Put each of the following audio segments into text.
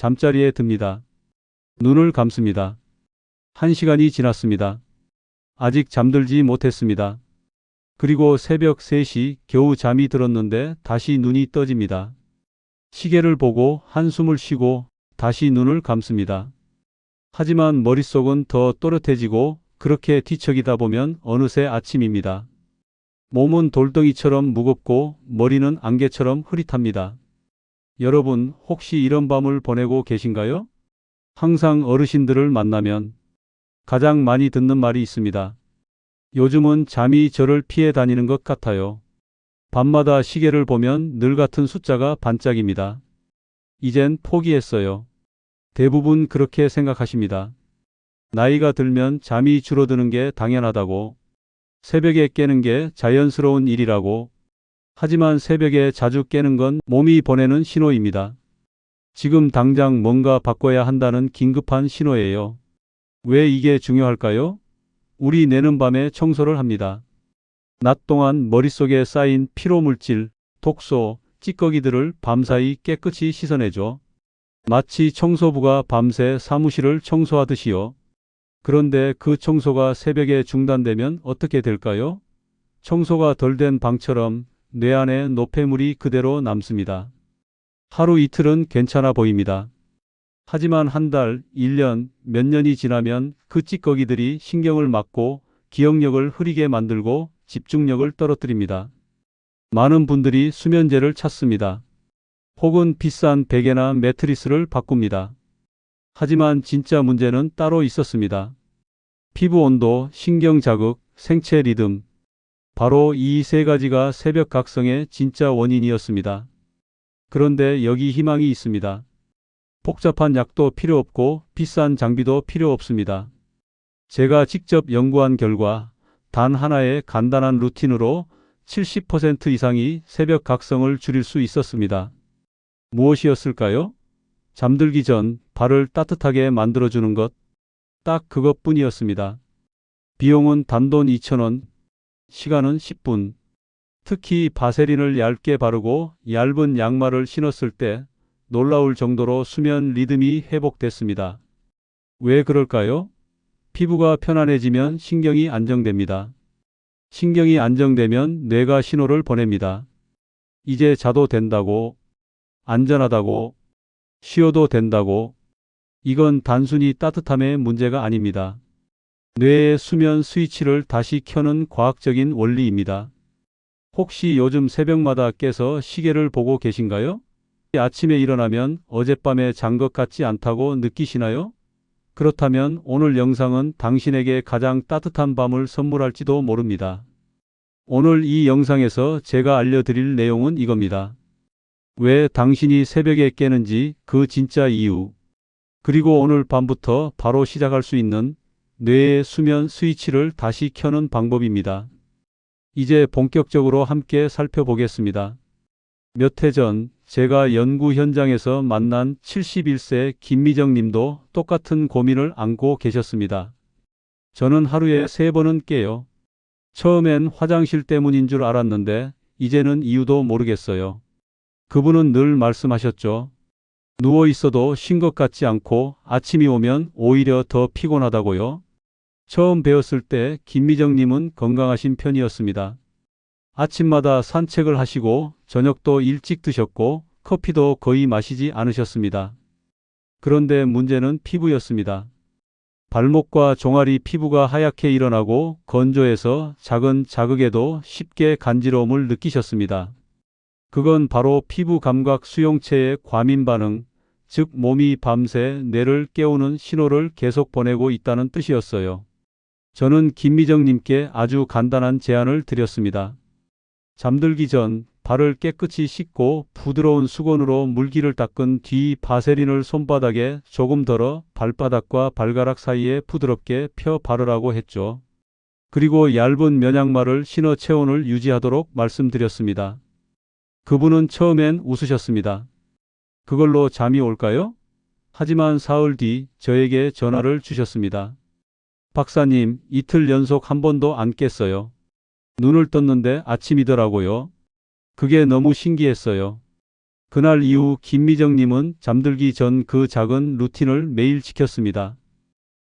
잠자리에 듭니다. 눈을 감습니다. 1시간이 지났습니다. 아직 잠들지 못했습니다. 그리고 새벽 3시 겨우 잠이 들었는데 다시 눈이 떠집니다. 시계를 보고 한숨을 쉬고 다시 눈을 감습니다. 하지만 머릿속은 더 또렷해지고 그렇게 뒤척이다 보면 어느새 아침입니다. 몸은 돌덩이처럼 무겁고 머리는 안개처럼 흐릿합니다. 여러분, 혹시 이런 밤을 보내고 계신가요? 항상 어르신들을 만나면 가장 많이 듣는 말이 있습니다. 요즘은 잠이 저를 피해 다니는 것 같아요. 밤마다 시계를 보면 늘 같은 숫자가 반짝입니다. 이젠 포기했어요. 대부분 그렇게 생각하십니다. 나이가 들면 잠이 줄어드는 게 당연하다고, 새벽에 깨는 게 자연스러운 일이라고. 하지만 새벽에 자주 깨는 건 몸이 보내는 신호입니다. 지금 당장 뭔가 바꿔야 한다는 긴급한 신호예요. 왜 이게 중요할까요? 우리 뇌는 밤에 청소를 합니다. 낮 동안 머릿속에 쌓인 피로물질, 독소, 찌꺼기들을 밤사이 깨끗이 씻어내죠. 마치 청소부가 밤새 사무실을 청소하듯이요. 그런데 그 청소가 새벽에 중단되면 어떻게 될까요? 청소가 덜 된 방처럼 뇌 안에 노폐물이 그대로 남습니다. 하루 이틀은 괜찮아 보입니다. 하지만 한 달, 1년, 몇 년이 지나면 그 찌꺼기들이 신경을 막고 기억력을 흐리게 만들고 집중력을 떨어뜨립니다. 많은 분들이 수면제를 찾습니다. 혹은 비싼 베개나 매트리스를 바꿉니다. 하지만 진짜 문제는 따로 있었습니다. 피부 온도, 신경 자극, 생체 리듬. 바로 이 세 가지가 새벽 각성의 진짜 원인이었습니다. 그런데 여기 희망이 있습니다. 복잡한 약도 필요 없고 비싼 장비도 필요 없습니다. 제가 직접 연구한 결과 단 하나의 간단한 루틴으로 70% 이상이 새벽 각성을 줄일 수 있었습니다. 무엇이었을까요? 잠들기 전 발을 따뜻하게 만들어주는 것. 딱 그것뿐이었습니다. 비용은 단돈 2,000원, 시간은 10분. 특히 바세린을 얇게 바르고 얇은 양말을 신었을 때 놀라울 정도로 수면 리듬이 회복됐습니다. 왜 그럴까요? 피부가 편안해지면 신경이 안정됩니다. 신경이 안정되면 뇌가 신호를 보냅니다. 이제 자도 된다고, 안전하다고, 쉬어도 된다고. 이건 단순히 따뜻함의 문제가 아닙니다. 뇌의 수면 스위치를 다시 켜는 과학적인 원리입니다. 혹시 요즘 새벽마다 깨서 시계를 보고 계신가요? 아침에 일어나면 어젯밤에 잔 것 같지 않다고 느끼시나요? 그렇다면 오늘 영상은 당신에게 가장 따뜻한 밤을 선물할지도 모릅니다. 오늘 이 영상에서 제가 알려드릴 내용은 이겁니다. 왜 당신이 새벽에 깨는지 그 진짜 이유. 그리고 오늘 밤부터 바로 시작할 수 있는 뇌의 수면 스위치를 다시 켜는 방법입니다. 이제 본격적으로 함께 살펴보겠습니다. 몇 해 전 제가 연구 현장에서 만난 71세 김미정 님도 똑같은 고민을 안고 계셨습니다. 저는 하루에 3번은 깨요. 처음엔 화장실 때문인 줄 알았는데 이제는 이유도 모르겠어요. 그분은 늘 말씀하셨죠. 누워 있어도 쉰 것 같지 않고 아침이 오면 오히려 더 피곤하다고요. 처음 배웠을 때 김미정 님은 건강하신 편이었습니다. 아침마다 산책을 하시고 저녁도 일찍 드셨고 커피도 거의 마시지 않으셨습니다. 그런데 문제는 피부였습니다. 발목과 종아리 피부가 하얗게 일어나고 건조해서 작은 자극에도 쉽게 간지러움을 느끼셨습니다. 그건 바로 피부 감각 수용체의 과민 반응, 즉 몸이 밤새 뇌를 깨우는 신호를 계속 보내고 있다는 뜻이었어요. 저는 김미정 님께 아주 간단한 제안을 드렸습니다. 잠들기 전 발을 깨끗이 씻고 부드러운 수건으로 물기를 닦은 뒤 바세린을 손바닥에 조금 덜어 발바닥과 발가락 사이에 부드럽게 펴 바르라고 했죠. 그리고 얇은 면양말을 신어 체온을 유지하도록 말씀드렸습니다. 그분은 처음엔 웃으셨습니다. 그걸로 잠이 올까요? 하지만 사흘 뒤 저에게 전화를 주셨습니다. 박사님, 이틀 연속 한 번도 안 깼어요. 눈을 떴는데 아침이더라고요. 그게 너무 신기했어요. 그날 이후 김미정님은 잠들기 전 그 작은 루틴을 매일 지켰습니다.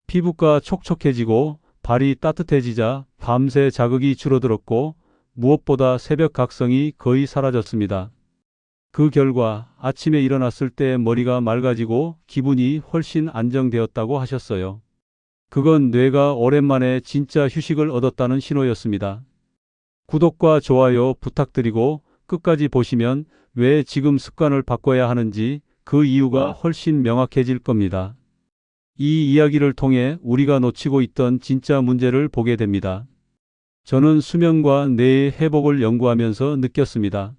피부가 촉촉해지고 발이 따뜻해지자 밤새 자극이 줄어들었고 무엇보다 새벽 각성이 거의 사라졌습니다. 그 결과 아침에 일어났을 때 머리가 맑아지고 기분이 훨씬 안정되었다고 하셨어요. 그건 뇌가 오랜만에 진짜 휴식을 얻었다는 신호였습니다. 구독과 좋아요 부탁드리고 끝까지 보시면 왜 지금 습관을 바꿔야 하는지 그 이유가 훨씬 명확해질 겁니다. 이 이야기를 통해 우리가 놓치고 있던 진짜 문제를 보게 됩니다. 저는 수면과 뇌의 회복을 연구하면서 느꼈습니다.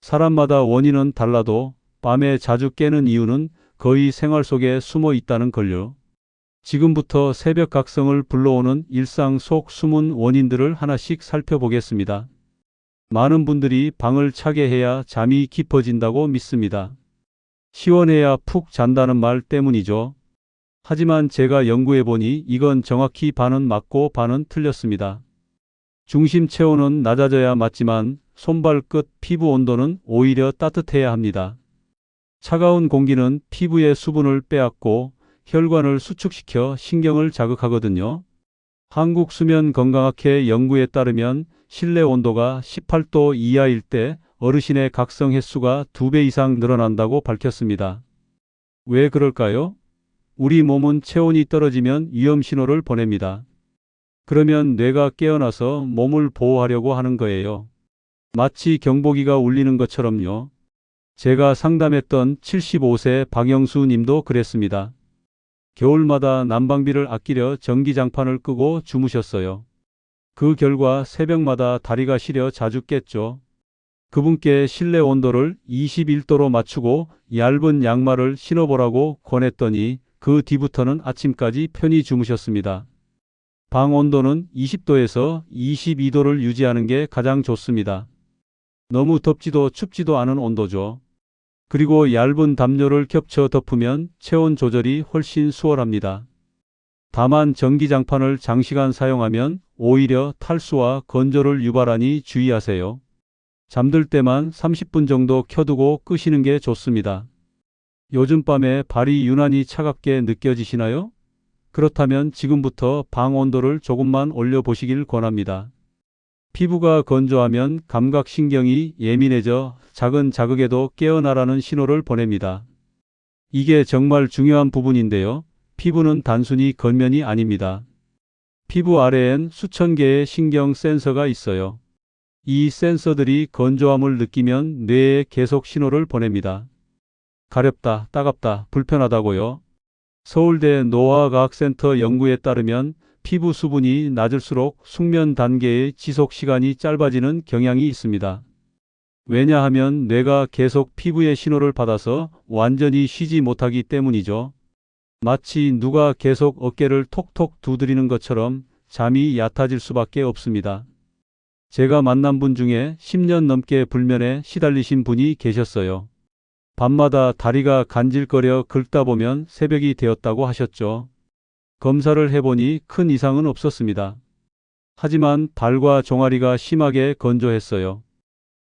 사람마다 원인은 달라도 밤에 자주 깨는 이유는 거의 생활 속에 숨어 있다는 걸요. 지금부터 새벽 각성을 불러오는 일상 속 숨은 원인들을 하나씩 살펴보겠습니다. 많은 분들이 방을 차게 해야 잠이 깊어진다고 믿습니다. 시원해야 푹 잔다는 말 때문이죠. 하지만 제가 연구해보니 이건 정확히 반은 맞고 반은 틀렸습니다. 중심 체온은 낮아져야 맞지만 손발 끝 피부 온도는 오히려 따뜻해야 합니다. 차가운 공기는 피부의 수분을 빼앗고 혈관을 수축시켜 신경을 자극하거든요. 한국수면건강학회 연구에 따르면 실내 온도가 18도 이하일 때 어르신의 각성 횟수가 2배 이상 늘어난다고 밝혔습니다. 왜 그럴까요? 우리 몸은 체온이 떨어지면 위험 신호를 보냅니다. 그러면 뇌가 깨어나서 몸을 보호하려고 하는 거예요. 마치 경보기가 울리는 것처럼요. 제가 상담했던 75세 박영수 님도 그랬습니다. 겨울마다 난방비를 아끼려 전기장판을 끄고 주무셨어요. 그 결과 새벽마다 다리가 시려 자주 깼죠. 그분께 실내 온도를 21도로 맞추고 얇은 양말을 신어보라고 권했더니 그 뒤부터는 아침까지 편히 주무셨습니다. 방 온도는 20도에서 22도를 유지하는 게 가장 좋습니다. 너무 덥지도 춥지도 않은 온도죠. 그리고 얇은 담요를 겹쳐 덮으면 체온 조절이 훨씬 수월합니다. 다만 전기장판을 장시간 사용하면 오히려 탈수와 건조를 유발하니 주의하세요. 잠들 때만 30분 정도 켜두고 끄시는 게 좋습니다. 요즘 밤에 발이 유난히 차갑게 느껴지시나요? 그렇다면 지금부터 방 온도를 조금만 올려보시길 권합니다. 피부가 건조하면 감각신경이 예민해져 작은 자극에도 깨어나라는 신호를 보냅니다. 이게 정말 중요한 부분인데요. 피부는 단순히 겉면이 아닙니다. 피부 아래엔 수천 개의 신경 센서가 있어요. 이 센서들이 건조함을 느끼면 뇌에 계속 신호를 보냅니다. 가렵다, 따갑다, 불편하다고요. 서울대 노화과학센터 연구에 따르면 피부 수분이 낮을수록 숙면 단계의 지속 시간이 짧아지는 경향이 있습니다. 왜냐하면 뇌가 계속 피부의 신호를 받아서 완전히 쉬지 못하기 때문이죠. 마치 누가 계속 어깨를 톡톡 두드리는 것처럼 잠이 얕아질 수밖에 없습니다. 제가 만난 분 중에 10년 넘게 불면에 시달리신 분이 계셨어요. 밤마다 다리가 간질거려 긁다 보면 새벽이 되었다고 하셨죠. 검사를 해보니 큰 이상은 없었습니다. 하지만 발과 종아리가 심하게 건조했어요.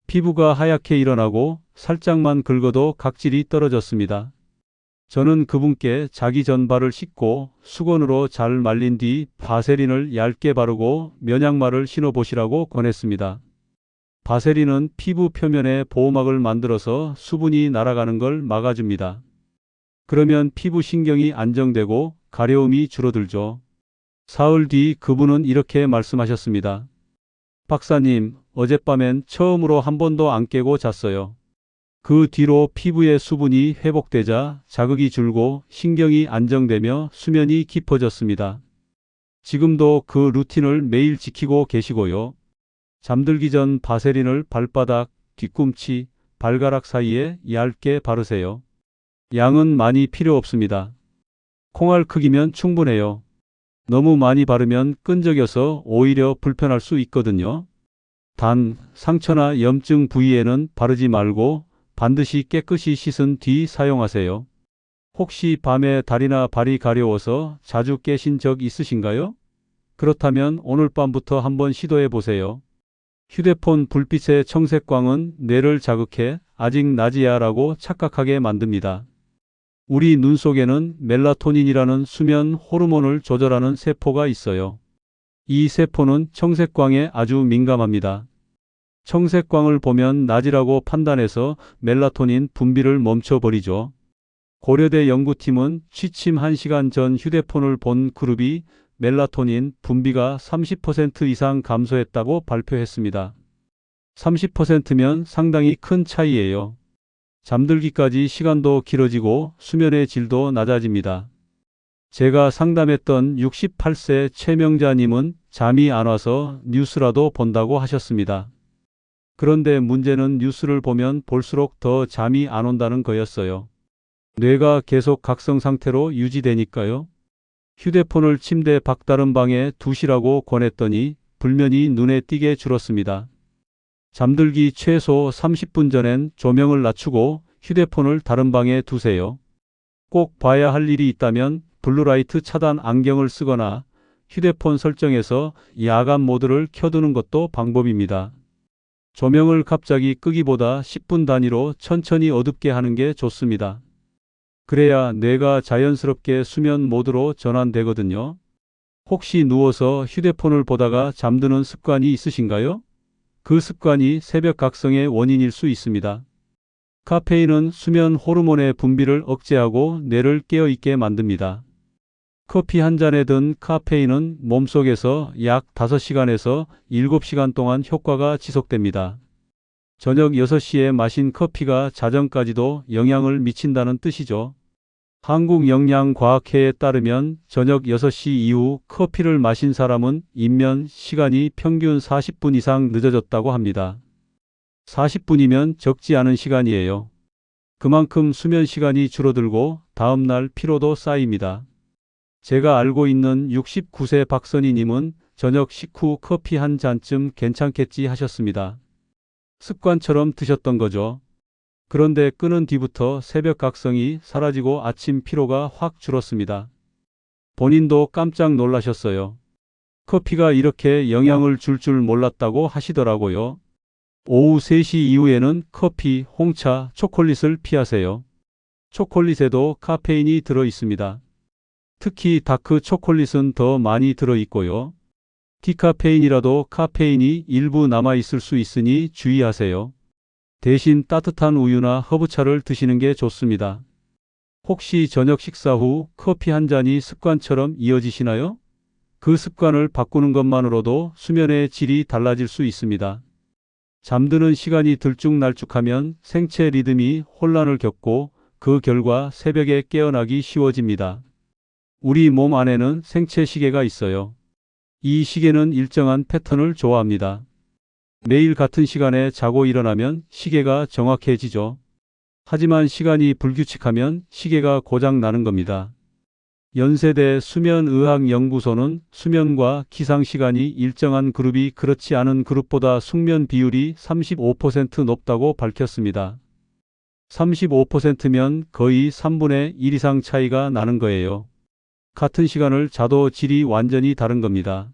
피부가 하얗게 일어나고 살짝만 긁어도 각질이 떨어졌습니다. 저는 그분께 자기 전 발을 씻고 수건으로 잘 말린 뒤 바세린을 얇게 바르고 면약말을 신어보시라고 권했습니다. 바세린은 피부 표면에 보호막을 만들어서 수분이 날아가는 걸 막아줍니다. 그러면 피부 신경이 안정되고 가려움이 줄어들죠. 사흘 뒤 그분은 이렇게 말씀하셨습니다. 박사님, 어젯밤엔 처음으로 한 번도 안 깨고 잤어요. 그 뒤로 피부의 수분이 회복되자 자극이 줄고 신경이 안정되며 수면이 깊어졌습니다. 지금도 그 루틴을 매일 지키고 계시고요. 잠들기 전 바세린을 발바닥, 뒤꿈치, 발가락 사이에 얇게 바르세요. 양은 많이 필요 없습니다. 콩알 크기면 충분해요. 너무 많이 바르면 끈적여서 오히려 불편할 수 있거든요. 단, 상처나 염증 부위에는 바르지 말고 반드시 깨끗이 씻은 뒤 사용하세요. 혹시 밤에 다리나 발이 가려워서 자주 깨신 적 있으신가요? 그렇다면 오늘 밤부터 한번 시도해 보세요. 휴대폰 불빛의 청색광은 뇌를 자극해 아직 낮이야 라고 착각하게 만듭니다. 우리 눈 속에는 멜라토닌이라는 수면 호르몬을 조절하는 세포가 있어요. 이 세포는 청색광에 아주 민감합니다. 청색광을 보면 낮이라고 판단해서 멜라토닌 분비를 멈춰버리죠. 고려대 연구팀은 취침 1시간 전 휴대폰을 본 그룹이 멜라토닌 분비가 30% 이상 감소했다고 발표했습니다. 30%면 상당히 큰 차이예요. 잠들기까지 시간도 길어지고 수면의 질도 낮아집니다. 제가 상담했던 68세 최명자님은 잠이 안 와서 뉴스라도 본다고 하셨습니다. 그런데 문제는 뉴스를 보면 볼수록 더 잠이 안 온다는 거였어요. 뇌가 계속 각성 상태로 유지되니까요. 휴대폰을 침대 박다른 방에 두시라고 권했더니 불면이 눈에 띄게 줄었습니다. 잠들기 최소 30분 전엔 조명을 낮추고 휴대폰을 다른 방에 두세요. 꼭 봐야 할 일이 있다면 블루라이트 차단 안경을 쓰거나 휴대폰 설정에서 야간 모드를 켜두는 것도 방법입니다. 조명을 갑자기 끄기보다 10분 단위로 천천히 어둡게 하는 게 좋습니다. 그래야 뇌가 자연스럽게 수면 모드로 전환되거든요. 혹시 누워서 휴대폰을 보다가 잠드는 습관이 있으신가요? 그 습관이 새벽 각성의 원인일 수 있습니다. 카페인은 수면 호르몬의 분비를 억제하고 뇌를 깨어있게 만듭니다. 커피 한 잔에 든 카페인은 몸속에서 약 5시간에서 7시간 동안 효과가 지속됩니다. 저녁 6시에 마신 커피가 자정까지도 영향을 미친다는 뜻이죠. 한국영양과학회에 따르면 저녁 6시 이후 커피를 마신 사람은 입면 시간이 평균 40분 이상 늦어졌다고 합니다. 40분이면 적지 않은 시간이에요. 그만큼 수면 시간이 줄어들고 다음날 피로도 쌓입니다. 제가 알고 있는 69세 박선희님은 저녁 식후 커피 한 잔쯤 괜찮겠지 하셨습니다. 습관처럼 드셨던 거죠. 그런데 끊은 뒤부터 새벽 각성이 사라지고 아침 피로가 확 줄었습니다. 본인도 깜짝 놀라셨어요. 커피가 이렇게 영향을 줄 몰랐다고 하시더라고요. 오후 3시 이후에는 커피, 홍차, 초콜릿을 피하세요. 초콜릿에도 카페인이 들어 있습니다. 특히 다크 초콜릿은 더 많이 들어 있고요. 디카페인이라도 카페인이 일부 남아 있을 수 있으니 주의하세요. 대신 따뜻한 우유나 허브차를 드시는 게 좋습니다. 혹시 저녁 식사 후 커피 한 잔이 습관처럼 이어지시나요? 그 습관을 바꾸는 것만으로도 수면의 질이 달라질 수 있습니다. 잠드는 시간이 들쭉날쭉하면 생체 리듬이 혼란을 겪고 그 결과 새벽에 깨어나기 쉬워집니다. 우리 몸 안에는 생체 시계가 있어요. 이 시계는 일정한 패턴을 좋아합니다. 매일 같은 시간에 자고 일어나면 시계가 정확해지죠. 하지만 시간이 불규칙하면 시계가 고장 나는 겁니다. 연세대 수면의학연구소는 수면과 기상시간이 일정한 그룹이 그렇지 않은 그룹보다 숙면 비율이 35% 높다고 밝혔습니다. 35%면 거의 3분의 1 이상 차이가 나는 거예요. 같은 시간을 자도 질이 완전히 다른 겁니다.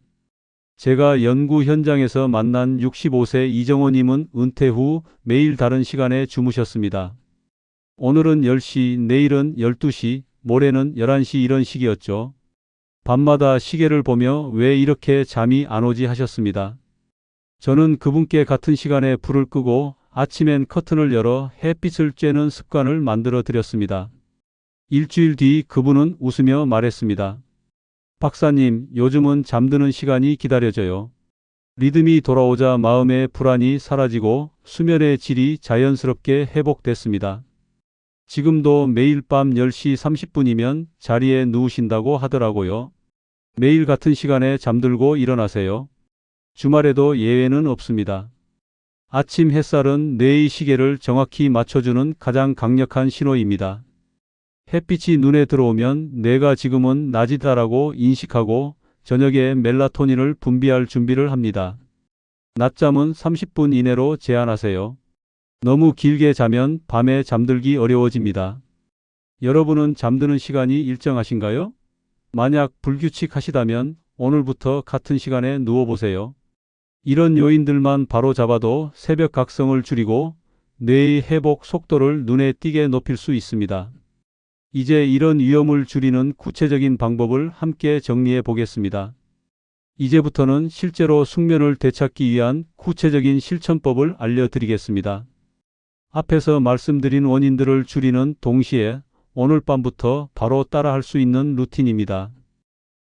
제가 연구 현장에서 만난 65세 이정호님은 은퇴 후 매일 다른 시간에 주무셨습니다. 오늘은 10시, 내일은 12시, 모레는 11시 이런 식이었죠. 밤마다 시계를 보며 왜 이렇게 잠이 안 오지 하셨습니다. 저는 그분께 같은 시간에 불을 끄고 아침엔 커튼을 열어 햇빛을 쬐는 습관을 만들어 드렸습니다. 일주일 뒤 그분은 웃으며 말했습니다. 박사님, 요즘은 잠드는 시간이 기다려져요. 리듬이 돌아오자 마음의 불안이 사라지고 수면의 질이 자연스럽게 회복됐습니다. 지금도 매일 밤 10시 30분이면 자리에 누우신다고 하더라고요. 매일 같은 시간에 잠들고 일어나세요. 주말에도 예외는 없습니다. 아침 햇살은 뇌의 시계를 정확히 맞춰주는 가장 강력한 신호입니다. 햇빛이 눈에 들어오면 뇌가 지금은 낮이다라고 인식하고 저녁에 멜라토닌을 분비할 준비를 합니다. 낮잠은 30분 이내로 제한하세요. 너무 길게 자면 밤에 잠들기 어려워집니다. 여러분은 잠드는 시간이 일정하신가요? 만약 불규칙하시다면 오늘부터 같은 시간에 누워보세요. 이런 요인들만 바로 잡아도 새벽 각성을 줄이고 뇌의 회복 속도를 눈에 띄게 높일 수 있습니다. 이제 이런 위험을 줄이는 구체적인 방법을 함께 정리해 보겠습니다. 이제부터는 실제로 숙면을 되찾기 위한 구체적인 실천법을 알려드리겠습니다. 앞에서 말씀드린 원인들을 줄이는 동시에 오늘 밤부터 바로 따라할 수 있는 루틴입니다.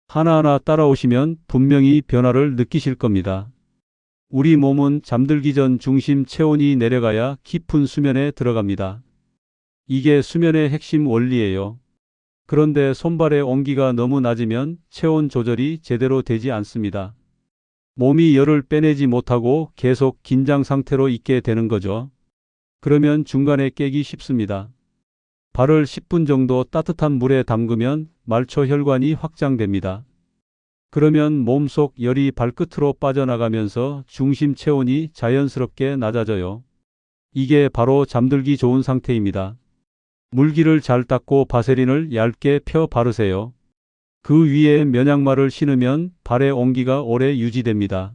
하나하나 따라오시면 분명히 변화를 느끼실 겁니다. 우리 몸은 잠들기 전 중심 체온이 내려가야 깊은 수면에 들어갑니다. 이게 수면의 핵심 원리예요. 그런데 손발의 온기가 너무 낮으면 체온 조절이 제대로 되지 않습니다. 몸이 열을 빼내지 못하고 계속 긴장 상태로 있게 되는 거죠. 그러면 중간에 깨기 쉽습니다. 발을 10분 정도 따뜻한 물에 담그면 말초 혈관이 확장됩니다. 그러면 몸속 열이 발끝으로 빠져나가면서 중심 체온이 자연스럽게 낮아져요. 이게 바로 잠들기 좋은 상태입니다. 물기를 잘 닦고 바세린을 얇게 펴 바르세요. 그 위에 면약말을 신으면 발의 온기가 오래 유지됩니다.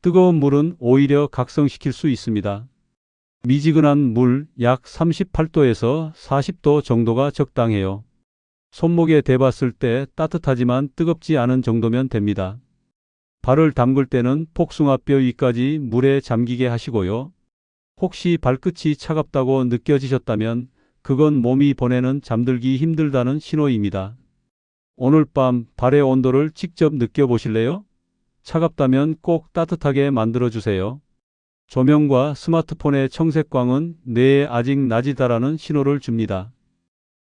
뜨거운 물은 오히려 각성시킬 수 있습니다. 미지근한 물 약 38도에서 40도 정도가 적당해요. 손목에 대봤을 때 따뜻하지만 뜨겁지 않은 정도면 됩니다. 발을 담글 때는 복숭아뼈 위까지 물에 잠기게 하시고요. 혹시 발끝이 차갑다고 느껴지셨다면 그건 몸이 보내는 잠들기 힘들다는 신호입니다. 오늘 밤 발의 온도를 직접 느껴보실래요? 차갑다면 꼭 따뜻하게 만들어주세요. 조명과 스마트폰의 청색광은 뇌에 아직 낮이다라는 신호를 줍니다.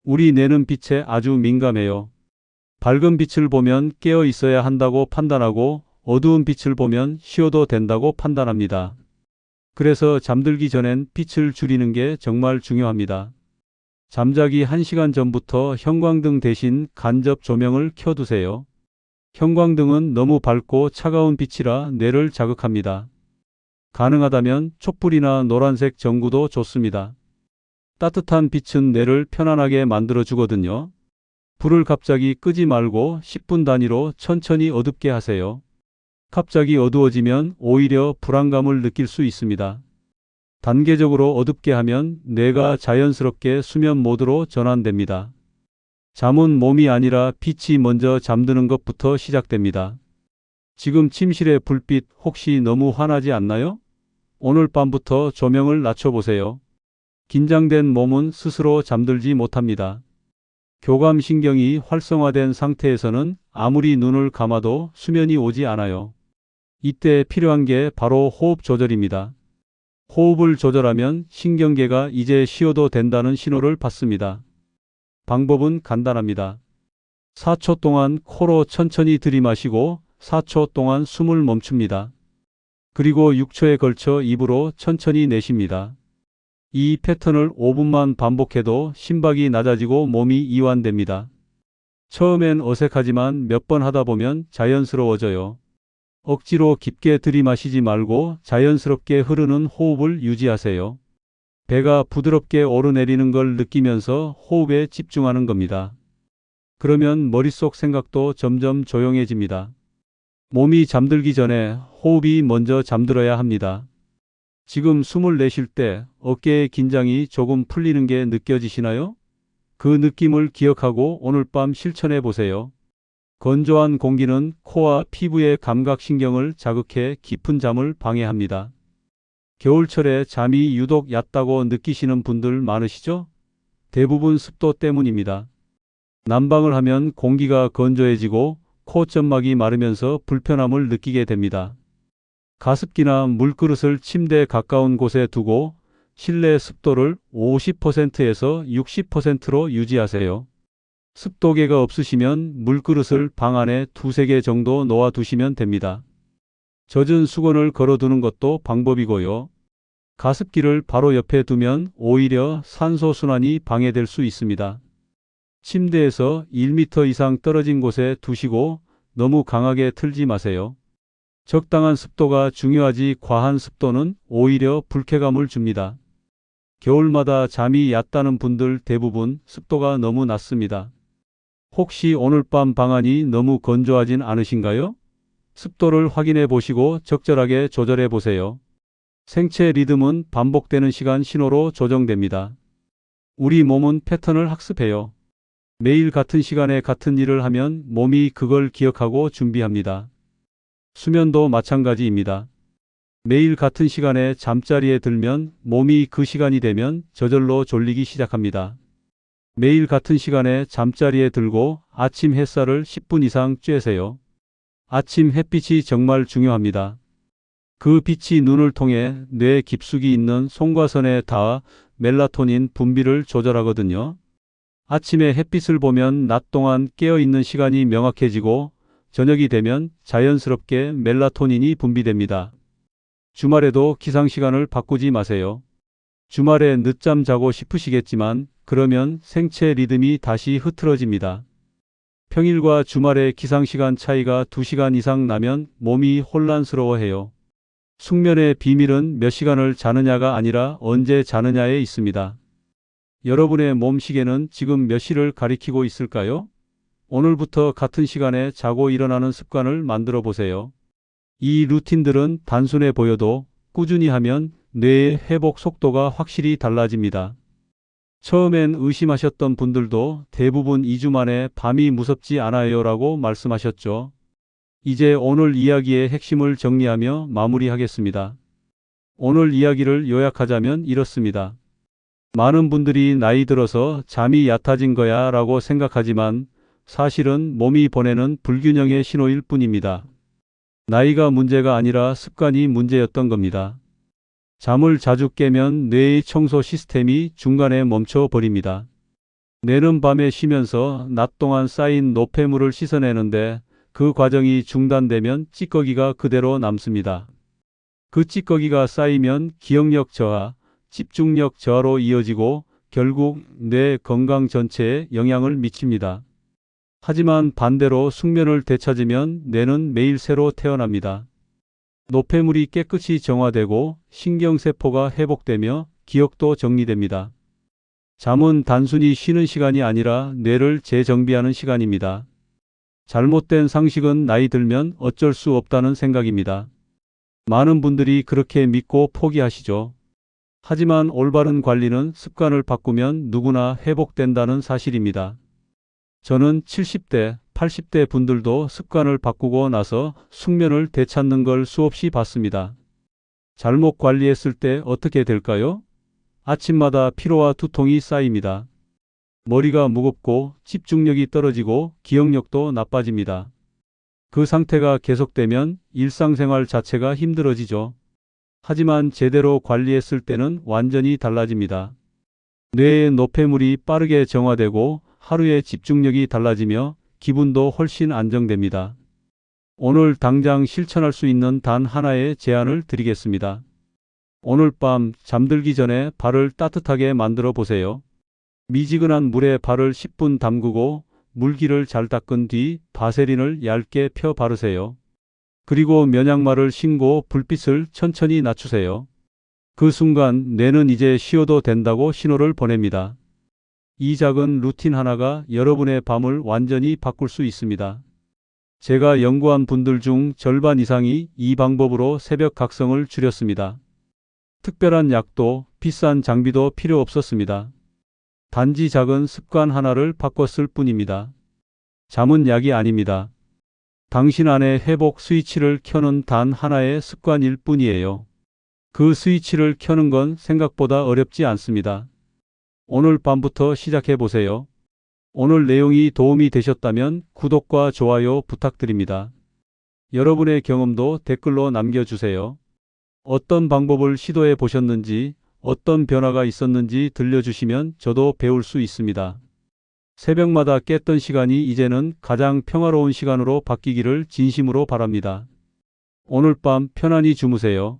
우리 뇌는 빛에 아주 민감해요. 밝은 빛을 보면 깨어 있어야 한다고 판단하고 어두운 빛을 보면 쉬어도 된다고 판단합니다. 그래서 잠들기 전엔 빛을 줄이는 게 정말 중요합니다. 잠자기 1시간 전부터 형광등 대신 간접 조명을 켜두세요. 형광등은 너무 밝고 차가운 빛이라 뇌를 자극합니다. 가능하다면 촛불이나 노란색 전구도 좋습니다. 따뜻한 빛은 뇌를 편안하게 만들어주거든요. 불을 갑자기 끄지 말고 10분 단위로 천천히 어둡게 하세요. 갑자기 어두워지면 오히려 불안감을 느낄 수 있습니다. 단계적으로 어둡게 하면 뇌가 자연스럽게 수면 모드로 전환됩니다. 잠은 몸이 아니라 빛이 먼저 잠드는 것부터 시작됩니다. 지금 침실의 불빛 혹시 너무 환하지 않나요? 오늘 밤부터 조명을 낮춰보세요. 긴장된 몸은 스스로 잠들지 못합니다. 교감신경이 활성화된 상태에서는 아무리 눈을 감아도 수면이 오지 않아요. 이때 필요한 게 바로 호흡 조절입니다. 호흡을 조절하면 신경계가 이제 쉬어도 된다는 신호를 받습니다. 방법은 간단합니다. 4초 동안 코로 천천히 들이마시고 4초 동안 숨을 멈춥니다. 그리고 6초에 걸쳐 입으로 천천히 내쉽니다. 이 패턴을 5분만 반복해도 심박이 낮아지고 몸이 이완됩니다. 처음엔 어색하지만 몇 번 하다 보면 자연스러워져요. 억지로 깊게 들이마시지 말고 자연스럽게 흐르는 호흡을 유지하세요. 배가 부드럽게 오르내리는 걸 느끼면서 호흡에 집중하는 겁니다. 그러면 머릿속 생각도 점점 조용해집니다. 몸이 잠들기 전에 호흡이 먼저 잠들어야 합니다. 지금 숨을 내쉴 때 어깨의 긴장이 조금 풀리는 게 느껴지시나요? 그 느낌을 기억하고 오늘 밤 실천해 보세요. 건조한 공기는 코와 피부의 감각신경을 자극해 깊은 잠을 방해합니다. 겨울철에 잠이 유독 얕다고 느끼시는 분들 많으시죠? 대부분 습도 때문입니다. 난방을 하면 공기가 건조해지고 콧점막이 마르면서 불편함을 느끼게 됩니다. 가습기나 물그릇을 침대에 가까운 곳에 두고 실내 습도를 50%에서 60%로 유지하세요. 습도계가 없으시면 물그릇을 방 안에 2~3개 정도 놓아두시면 됩니다. 젖은 수건을 걸어두는 것도 방법이고요. 가습기를 바로 옆에 두면 오히려 산소순환이 방해될 수 있습니다. 침대에서 1m 이상 떨어진 곳에 두시고 너무 강하게 틀지 마세요. 적당한 습도가 중요하지 과한 습도는 오히려 불쾌감을 줍니다. 겨울마다 잠이 얕다는 분들 대부분 습도가 너무 낮습니다. 혹시 오늘 밤 방안이 너무 건조하진 않으신가요? 습도를 확인해 보시고 적절하게 조절해 보세요. 생체 리듬은 반복되는 시간 신호로 조정됩니다. 우리 몸은 패턴을 학습해요. 매일 같은 시간에 같은 일을 하면 몸이 그걸 기억하고 준비합니다. 수면도 마찬가지입니다. 매일 같은 시간에 잠자리에 들면 몸이 그 시간이 되면 저절로 졸리기 시작합니다. 매일 같은 시간에 잠자리에 들고 아침 햇살을 10분 이상 쬐세요. 아침 햇빛이 정말 중요합니다. 그 빛이 눈을 통해 뇌 깊숙이 있는 송과선에 닿아 멜라토닌 분비를 조절하거든요. 아침에 햇빛을 보면 낮 동안 깨어있는 시간이 명확해지고 저녁이 되면 자연스럽게 멜라토닌이 분비됩니다. 주말에도 기상시간을 바꾸지 마세요. 주말에 늦잠 자고 싶으시겠지만 그러면 생체 리듬이 다시 흐트러집니다. 평일과 주말의 기상시간 차이가 2시간 이상 나면 몸이 혼란스러워해요. 숙면의 비밀은 몇 시간을 자느냐가 아니라 언제 자느냐에 있습니다. 여러분의 몸 시계는 지금 몇 시를 가리키고 있을까요? 오늘부터 같은 시간에 자고 일어나는 습관을 만들어 보세요. 이 루틴들은 단순해 보여도 꾸준히 하면 뇌의 회복 속도가 확실히 달라집니다. 처음엔 의심하셨던 분들도 대부분 2주 만에 밤이 무섭지 않아요 라고 말씀하셨죠. 이제 오늘 이야기의 핵심을 정리하며 마무리하겠습니다. 오늘 이야기를 요약하자면 이렇습니다. 많은 분들이 나이 들어서 잠이 얕아진 거야 라고 생각하지만 사실은 몸이 보내는 불균형의 신호일 뿐입니다. 나이가 문제가 아니라 습관이 문제였던 겁니다. 잠을 자주 깨면 뇌의 청소 시스템이 중간에 멈춰 버립니다. 뇌는 밤에 쉬면서 낮 동안 쌓인 노폐물을 씻어내는데 그 과정이 중단되면 찌꺼기가 그대로 남습니다. 그 찌꺼기가 쌓이면 기억력 저하, 집중력 저하로 이어지고 결국 뇌 건강 전체에 영향을 미칩니다. 하지만 반대로 숙면을 되찾으면 뇌는 매일 새로 태어납니다. 노폐물이 깨끗이 정화되고 신경세포가 회복되며 기억도 정리됩니다. 잠은 단순히 쉬는 시간이 아니라 뇌를 재정비하는 시간입니다. 잘못된 상식은 나이 들면 어쩔 수 없다는 생각입니다. 많은 분들이 그렇게 믿고 포기하시죠. 하지만 올바른 관리는 습관을 바꾸면 누구나 회복된다는 사실입니다. 저는 70대, 80대 분들도 습관을 바꾸고 나서 숙면을 되찾는 걸 수없이 봤습니다. 잘못 관리했을 때 어떻게 될까요? 아침마다 피로와 두통이 쌓입니다. 머리가 무겁고 집중력이 떨어지고 기억력도 나빠집니다. 그 상태가 계속되면 일상생활 자체가 힘들어지죠. 하지만 제대로 관리했을 때는 완전히 달라집니다. 뇌의 노폐물이 빠르게 정화되고 하루의 집중력이 달라지며 기분도 훨씬 안정됩니다. 오늘 당장 실천할 수 있는 단 하나의 제안을 드리겠습니다. 오늘 밤 잠들기 전에 발을 따뜻하게 만들어 보세요. 미지근한 물에 발을 10분 담그고 물기를 잘 닦은 뒤 바세린을 얇게 펴 바르세요. 그리고 면약말을 신고 불빛을 천천히 낮추세요. 그 순간 뇌는 이제 쉬어도 된다고 신호를 보냅니다. 이 작은 루틴 하나가 여러분의 밤을 완전히 바꿀 수 있습니다. 제가 연구한 분들 중 절반 이상이 이 방법으로 새벽 각성을 줄였습니다. 특별한 약도 비싼 장비도 필요 없었습니다. 단지 작은 습관 하나를 바꿨을 뿐입니다. 잠은 약이 아닙니다. 당신 안에 회복 스위치를 켜는 단 하나의 습관일 뿐이에요. 그 스위치를 켜는 건 생각보다 어렵지 않습니다. 오늘 밤부터 시작해 보세요. 오늘 내용이 도움이 되셨다면 구독과 좋아요 부탁드립니다. 여러분의 경험도 댓글로 남겨주세요. 어떤 방법을 시도해 보셨는지, 어떤 변화가 있었는지 들려주시면 저도 배울 수 있습니다. 새벽마다 깼던 시간이 이제는 가장 평화로운 시간으로 바뀌기를 진심으로 바랍니다. 오늘 밤 편안히 주무세요.